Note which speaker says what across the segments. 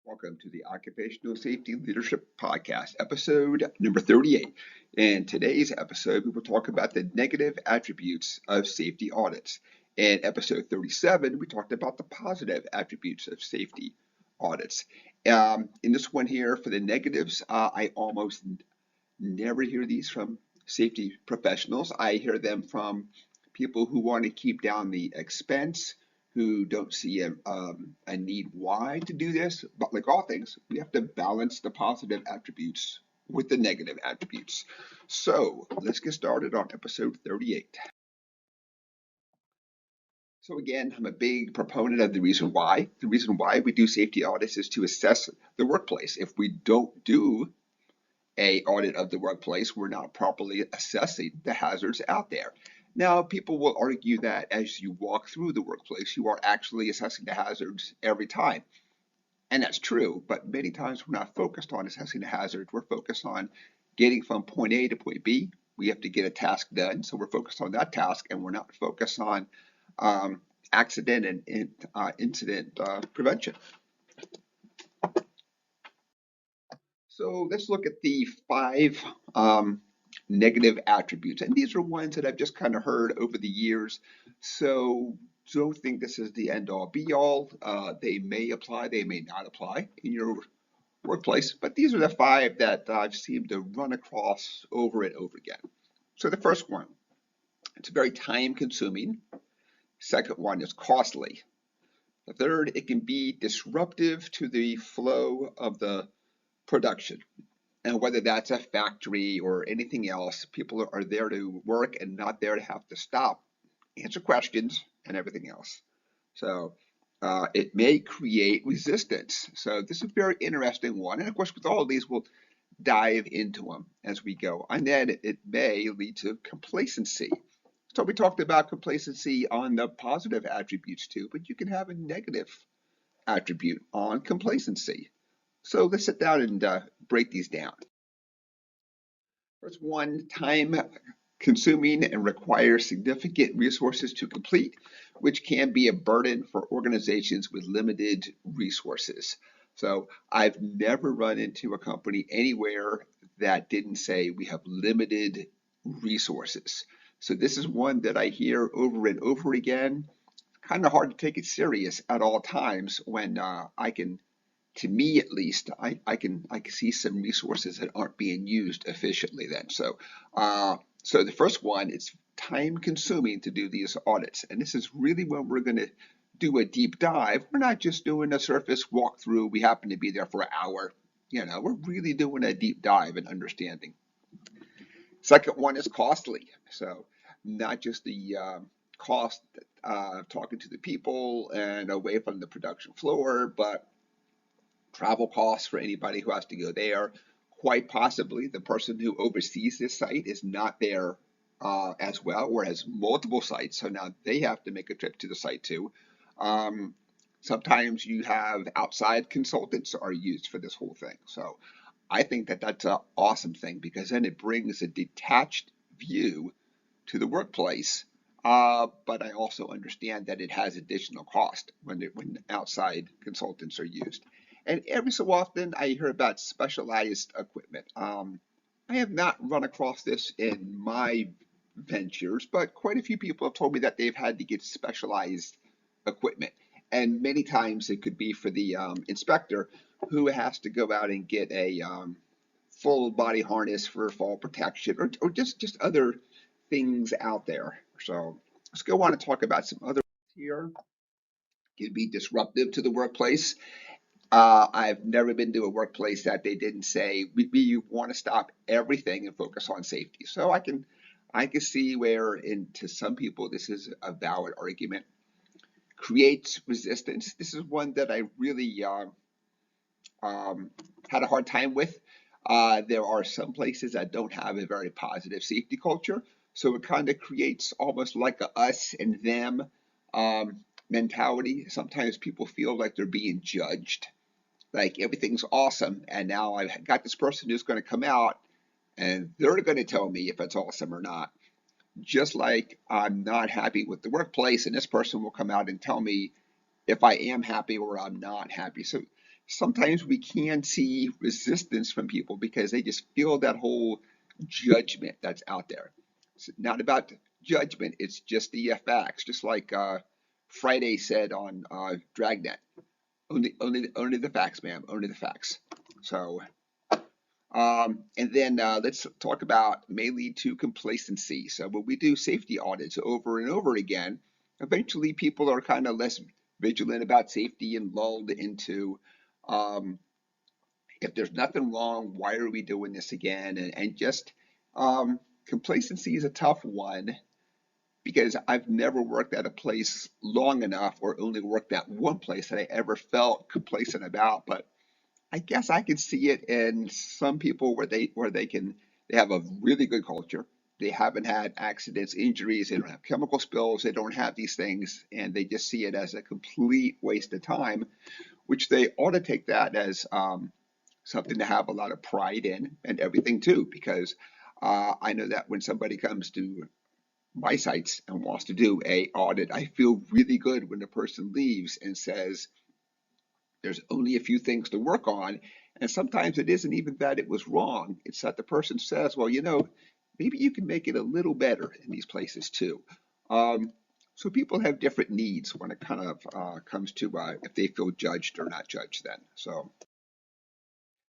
Speaker 1: Welcome to the Occupational Safety Leadership Podcast, episode number 38. In today's episode, we will talk about the negative attributes of safety audits. In episode 37, we talked about the positive attributes of safety audits. In this one here, for the negatives, I almost never hear these from safety professionals. I hear them from people who want to keep down the expense, who don't see a need why to do this. But like all things, we have to balance the positive attributes with the negative attributes. So let's get started on episode 38. So again, I'm a big proponent of the reason why. The reason why we do safety audits is to assess the workplace. If we don't do a audit of the workplace, we're not properly assessing the hazards out there. Now, people will argue that as you walk through the workplace, you are actually assessing the hazards every time. And that's true, but many times we're not focused on assessing the hazards. We're focused on getting from point A to point B. We have to get a task done, so we're focused on that task, and we're not focused on accident and incident prevention. So let's look at the five negative attributes. And these are ones that I've just kind of heard over the years. So don't think this is the end all be all. They may apply, they may not apply in your workplace, but these are the five that I've seemed to run across over and over again. So the first one, it's very time consuming. Second one is costly. The third, it can be disruptive to the flow of the production. And whether that's a factory or anything else, people are there to work and not there to have to stop, answer questions, and everything else. So it may create resistance. So this is a very interesting one. And of course, with all of these, we'll dive into them as we go. And then it may lead to complacency. So we talked about complacency on the positive attributes too, but you can have a negative attribute on complacency. So let's sit down and break these down. First one, time consuming and requires significant resources to complete, which can be a burden for organizations with limited resources. So I've never run into a company anywhere that didn't say we have limited resources. So this is one that I hear over and over again. Kind of hard to take it serious at all times when to me at least, I can see some resources that aren't being used efficiently then. So the first one, it's time consuming to do these audits. And this is really when we're going to do a deep dive. We're not just doing a surface walkthrough. We happen to be there for an hour. We're really doing a deep dive and understanding. Second one is costly. So not just the cost talking to the people and away from the production floor, but travel costs for anybody who has to go there. Quite possibly the person who oversees this site is not there as well, or has multiple sites, so now they have to make a trip to the site too. Sometimes you have outside consultants are used for this whole thing. So I think that that's an awesome thing, because then it brings a detached view to the workplace. But I also understand that it has additional cost when outside consultants are used. And every so often I hear about specialized equipment. I have not run across this in my ventures, but quite a few people have told me that they've had to get specialized equipment. And many times it could be for the inspector, who has to go out and get a full body harness for fall protection, or just other things out there. So let's go on and talk about some other here. It could be disruptive to the workplace. I've never been to a workplace that they didn't say we want to stop everything and focus on safety. So I can see where, to some people, this is a valid argument. Creates resistance. This is one that I really had a hard time with. There are some places that don't have a very positive safety culture, so it kind of creates almost like a us and them mentality. Sometimes people feel like they're being judged, like everything's awesome, and now I've got this person who's going to come out and they're going to tell me if it's awesome or not. Just like I'm not happy with the workplace, and this person will come out and tell me if I am happy or I'm not happy. So sometimes we can see resistance from people because they just feel that whole judgment that's out there. It's not about judgment, it's just the facts, just like Friday said on Dragnet. Only the facts, ma'am. Only the facts. So, and then let's talk about may lead to complacency. So when we do safety audits over and over again, eventually people are kind of less vigilant about safety and lulled into, um, if there's nothing wrong, why are we doing this again? And just complacency is a tough one because I've never worked at a place long enough or only worked at one place that I ever felt complacent about. But I guess I can see it in some people where they have a really good culture. They haven't had accidents, injuries, they don't have chemical spills, they don't have these things, and they just see it as a complete waste of time, which they ought to take that as something to have a lot of pride in and everything too, because I know that when somebody comes to my sites and wants to do a audit, I feel really good when the person leaves and says, there's only a few things to work on. And sometimes it isn't even that it was wrong. It's that the person says, well, maybe you can make it a little better in these places too. Um, so people have different needs when it kind of comes to if they feel judged or not judged then. So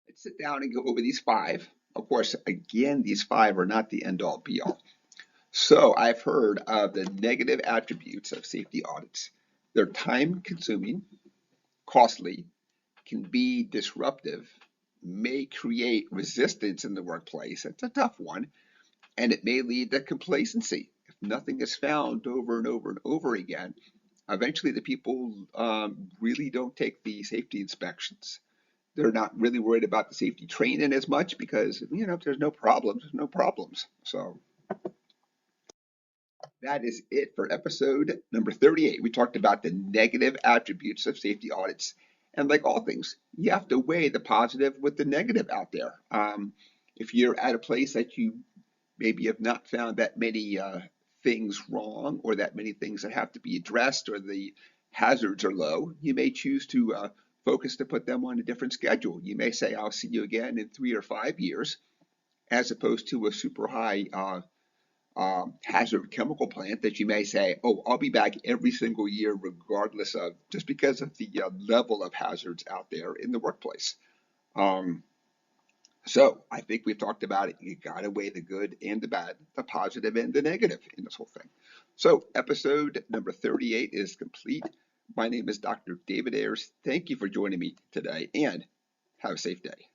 Speaker 1: let's sit down and go over these five. Of course, again, these five are not the end all be all. So I've heard of the negative attributes of safety audits. They're time consuming, costly, can be disruptive, may create resistance in the workplace. It's a tough one, and it may lead to complacency. If nothing is found over and over and over again, eventually the people really don't take the safety inspections. They're not really worried about the safety training as much because, if there's no problems, there's no problems. So that is it for episode number 38. We talked about the negative attributes of safety audits. And like all things, you have to weigh the positive with the negative out there. If you're at a place that you maybe have not found that many things wrong or that many things that have to be addressed or the hazards are low, you may choose to focus to put them on a different schedule. You may say, I'll see you again in 3 or 5 years, as opposed to a super high hazard chemical plant that you may say, oh, I'll be back every single year, regardless of just because of the level of hazards out there in the workplace. Um, so I think we've talked about it. You got to weigh the good and the bad, the positive and the negative in this whole thing. So episode number 38 is complete. My name is Dr. David Ayers. Thank you for joining me today and have a safe day.